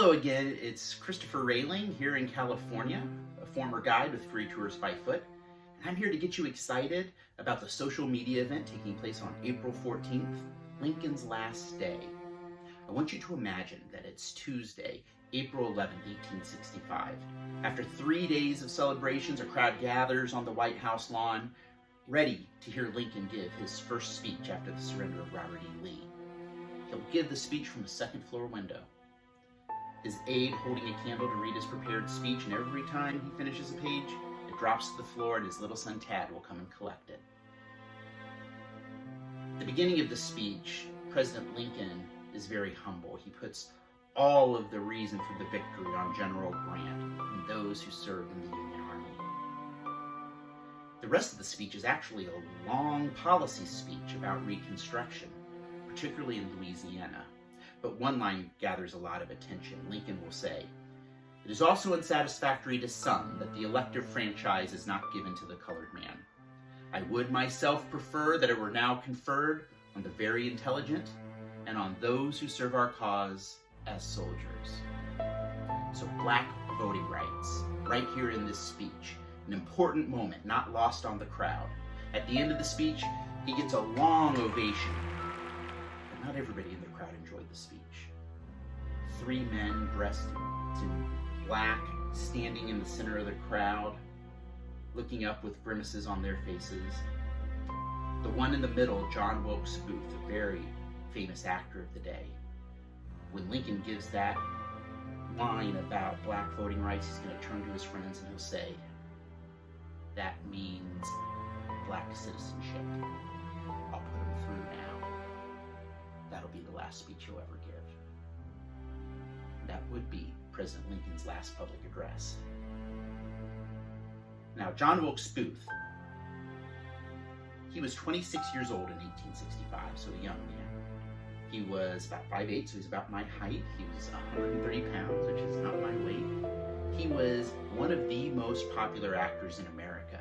Hello again, it's Christopher Railing here in California, a former guide with Free Tours by Foot, and I'm here to get you excited about the social media event taking place on April 14th, Lincoln's last day. I want you to imagine that it's Tuesday, April 11, 1865. After 3 days of celebrations, a crowd gathers on the White House lawn, ready to hear Lincoln give his first speech after the surrender of Robert E. Lee. He'll give the speech from a second-floor window. His aide holding a candle to read his prepared speech, and every time he finishes a page, it drops to the floor and his little son Tad will come and collect it. At the beginning of the speech, President Lincoln is very humble. He puts all of the reason for the victory on General Grant and those who served in the Union Army. The rest of the speech is actually a long policy speech about Reconstruction, particularly in Louisiana. But one line gathers a lot of attention. Lincoln will say, "It is also unsatisfactory to some that the elective franchise is not given to the colored man. I would myself prefer that it were now conferred on the very intelligent and on those who serve our cause as soldiers." So black voting rights, right here in this speech, an important moment not lost on the crowd. At the end of the speech, he gets a long ovation. But not everybody in the crowd enjoyed the speech. 3 men dressed in black, standing in the center of the crowd, looking up with grimaces on their faces. The one in the middle, John Wilkes Booth, a very famous actor of the day. When Lincoln gives that line about black voting rights, he's going to turn to his friends and he'll say, "That means black citizenship. I'll put him through now. That'll be the last speech he'll ever give." That would be President Lincoln's last public address. Now, John Wilkes Booth, he was 26 years old in 1865, so a young man. He was about 5'8", so he's about my height. He was 130 pounds, which is not my weight. He was one of the most popular actors in America,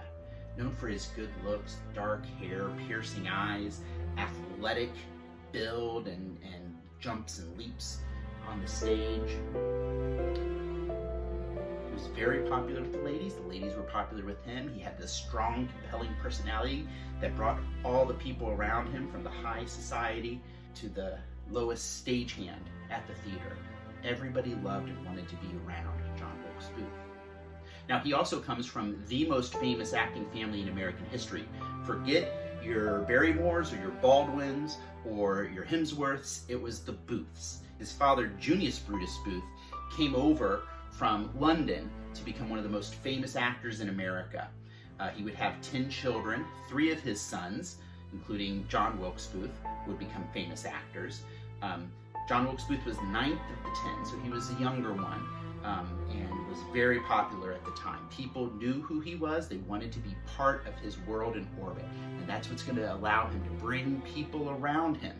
known for his good looks, dark hair, piercing eyes, athletic build, and jumps and leaps on the stage. He was very popular with the ladies. The ladies were popular with him. He had this strong, compelling personality that brought all the people around him, from the high society to the lowest stagehand at the theater. Everybody loved and wanted to be around John Wilkes Booth. Now, he also comes from the most famous acting family in American history. Forget your Barrymores or your Baldwins or your Hemsworths. It was the Booths. His father, Junius Brutus Booth, came over from London to become one of the most famous actors in America. He would have 10 children. 3 of his sons, including John Wilkes Booth, would become famous actors. John Wilkes Booth was 9th of the 10, so he was a younger one, and was very popular at the time. People knew who he was. They wanted to be part of his world and orbit, and that's what's going to allow him to bring people around him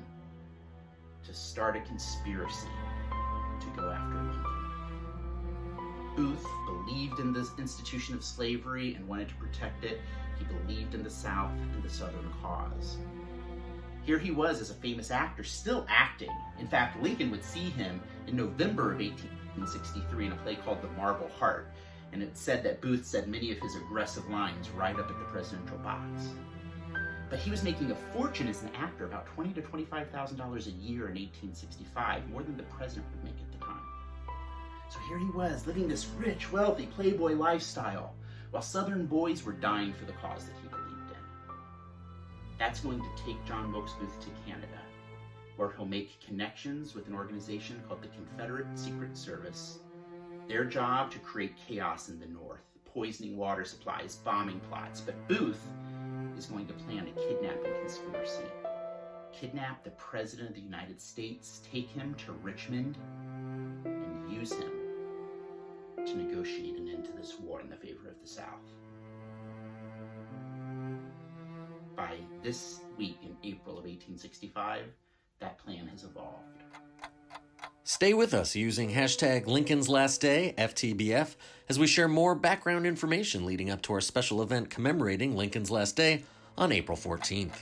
to start a conspiracy to go after Lincoln. Booth believed in this institution of slavery and wanted to protect it. He believed in the South and the Southern cause. Here he was as a famous actor, still acting. In fact, Lincoln would see him in November of 1863 in a play called The Marble Heart, and it said that Booth said many of his aggressive lines right up at the presidential box. But he was making a fortune as an actor, about $20,000 to $25,000 a year in 1865, more than the president would make at the time. So here he was, living this rich, wealthy, playboy lifestyle, while Southern boys were dying for the cause that he believed in. That's going to take John Wilkes Booth to Canada, where he'll make connections with an organization called the Confederate Secret Service. Their job to create chaos in the North, poisoning water supplies, bombing plots. But Booth is going to plan a kidnapping conspiracy. Kidnap the President of the United States, take him to Richmond, and use him to negotiate an end to this war in the favor of the South. By this week in April of 1865, that plan has evolved. Stay with us using hashtag Lincoln's Last Day, FTBF, as we share more background information leading up to our special event commemorating Lincoln's Last Day on April 14th.